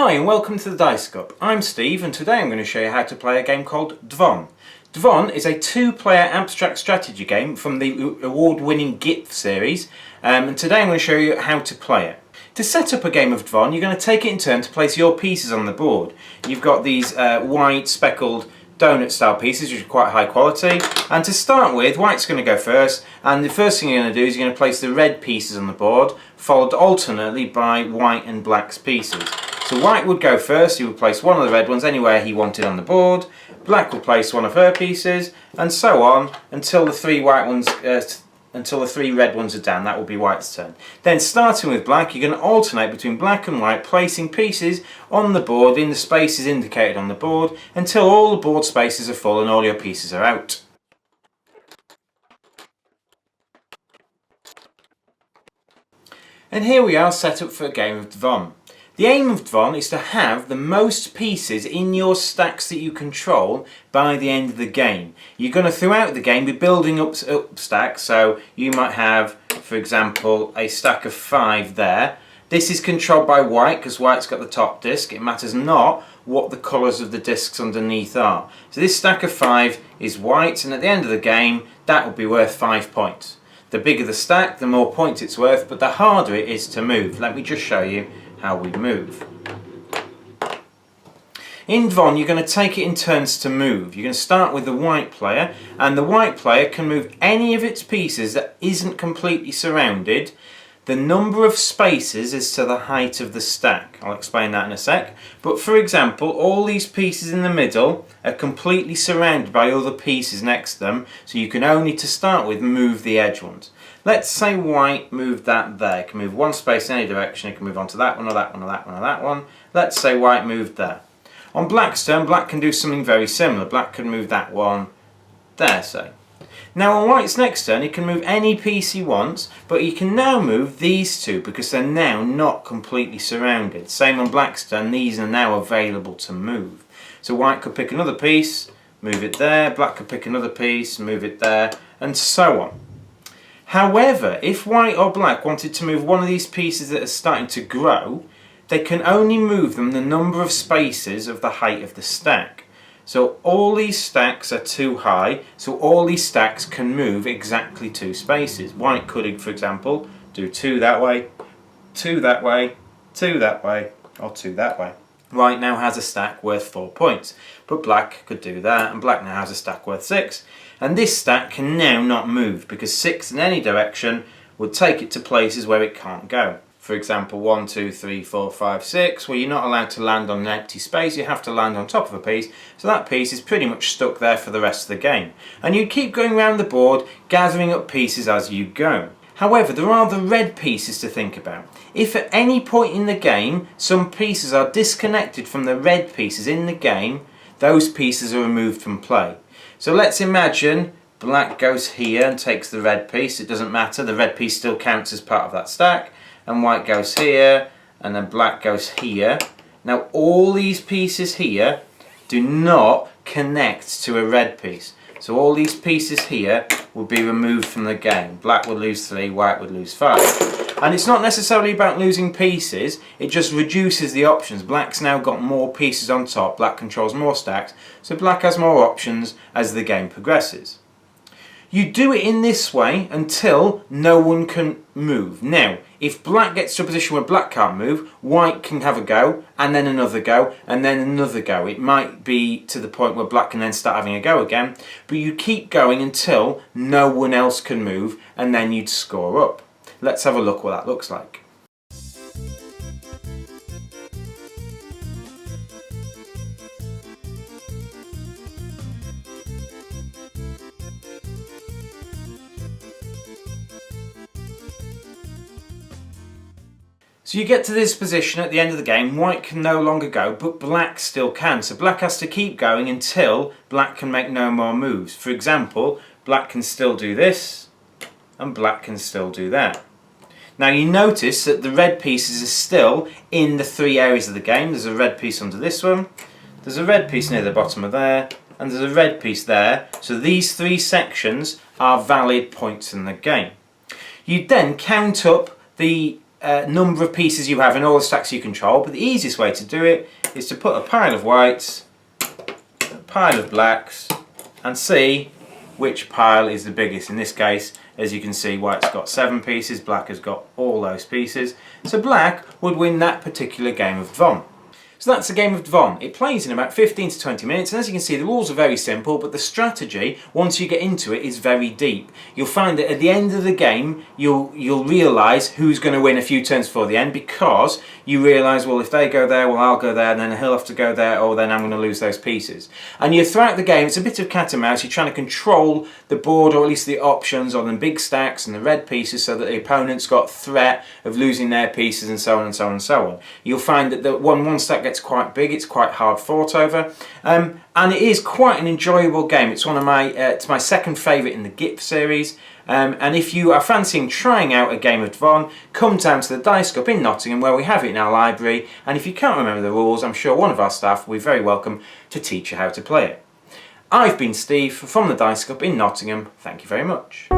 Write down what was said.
Hi and welcome to the Dice Cup. I'm Steve and today I'm going to show you how to play a game called Dvonn. Dvonn is a two-player abstract strategy game from the award-winning GIF series and today I'm going to show you how to play it. To set up a game of Dvonn, you're going to take it in turn to place your pieces on the board. You've got these white speckled donut style pieces which are quite high quality, and to start with, white's going to go first, and the first thing you're going to do is you're going to place the red pieces on the board, followed alternately by white and black's pieces. So white would go first, he would place one of the red ones anywhere he wanted on the board, black would place one of her pieces, and so on until the three red ones are down. That will be white's turn. Then starting with black, you're going to alternate between black and white, placing pieces on the board in the spaces indicated on the board until all the board spaces are full and all your pieces are out. And here we are set up for a game of Dvonn. The aim of Dvonn is to have the most pieces in your stacks that you control by the end of the game. You're going to, throughout the game, be building up stacks, so you might have, for example, a stack of 5 there. This is controlled by white because white's got the top disc. It matters not what the colours of the discs underneath are. So this stack of 5 is white, and at the end of the game that will be worth 5 points. The bigger the stack, the more points it's worth, but the harder it is to move. Let me just show you how we move. In Dvonn, you're going to take it in turns to move. You're going to start with the white player, and the white player can move any of its pieces that isn't completely surrounded. The number of spaces is to the height of the stack. I'll explain that in a sec. But for example, all these pieces in the middle are completely surrounded by other pieces next to them, so you can only, to start with, move the edge ones. Let's say white moved that there. It can move one space in any direction. It can move on to that one or that one or that one or that one. Let's say white moved there. On black's turn, black can do something very similar. Black can move that one there, say. Now on white's next turn, he can move any piece he wants, but he can now move these two because they're now not completely surrounded. Same on black's turn, these are now available to move. So white could pick another piece, move it there, black could pick another piece, move it there, and so on. However, if white or black wanted to move one of these pieces that are starting to grow, they can only move them the number of spaces of the height of the stack. So all these stacks are too high, so all these stacks can move exactly 2 spaces. White could, for example, do 2 that way, 2 that way, 2 that way, or 2 that way. White now has a stack worth 4 points, but black could do that, and black now has a stack worth 6. And this stack can now not move, because 6 in any direction would take it to places where it can't go. For example, 1, 2, 3, 4, 5, 6, where you're not allowed to land on an empty space, you have to land on top of a piece, so that piece is pretty much stuck there for the rest of the game. And you keep going around the board, gathering up pieces as you go. However, there are the red pieces to think about. If at any point in the game, some pieces are disconnected from the red pieces in the game, those pieces are removed from play. So let's imagine black goes here and takes the red piece. It doesn't matter, the red piece still counts as part of that stack. And white goes here, and then black goes here. Now all these pieces here do not connect to a red piece. So all these pieces here would be removed from the game. Black would lose 3, white would lose 5. And it's not necessarily about losing pieces, it just reduces the options. Black's now got more pieces on top, black controls more stacks, so black has more options as the game progresses. You do it in this way until no one can move. Now, if black gets to a position where black can't move, white can have a go, and then another go, and then another go. It might be to the point where black can then start having a go again, but you keep going until no one else can move, and then you'd score up. Let's have a look what that looks like. So you get to this position at the end of the game, white can no longer go, but black still can. So black has to keep going until black can make no more moves. For example, black can still do this, and black can still do that. Now you notice that the red pieces are still in the 3 areas of the game. There's a red piece under this one, there's a red piece near the bottom of there, and there's a red piece there. So these 3 sections are valid points in the game. You then count up the number of pieces you have and all the stacks you control, but the easiest way to do it is to put a pile of whites, a pile of blacks, and see which pile is the biggest. In this case, as you can see, white's got 7 pieces, black has got all those pieces, so black would win that particular game of Dvonn. So that's the game of Dvonn. It plays in about 15 to 20 minutes, and as you can see, the rules are very simple, but the strategy, once you get into it, is very deep. You'll find that at the end of the game, you'll realise who's going to win a few turns before the end, because you realise, well, if they go there, well, I'll go there, and then he'll have to go there, or then I'm going to lose those pieces. And throughout the game, it's a bit of cat and mouse. You're trying to control the board, or at least the options on the big stacks and the red pieces, so that the opponent's got threat of losing their pieces, and so on and so on and so on. You'll find that one stack gets quite big, it's quite hard fought over, and it is quite an enjoyable game. It's one of my it's my second favourite in the GIP series, and if you are fancying trying out a game of Dvonn, come down to the Dice Cup in Nottingham, where we have it in our library, and if you can't remember the rules, I'm sure one of our staff will be very welcome to teach you how to play it. I've been Steve from the Dice Cup in Nottingham. Thank you very much.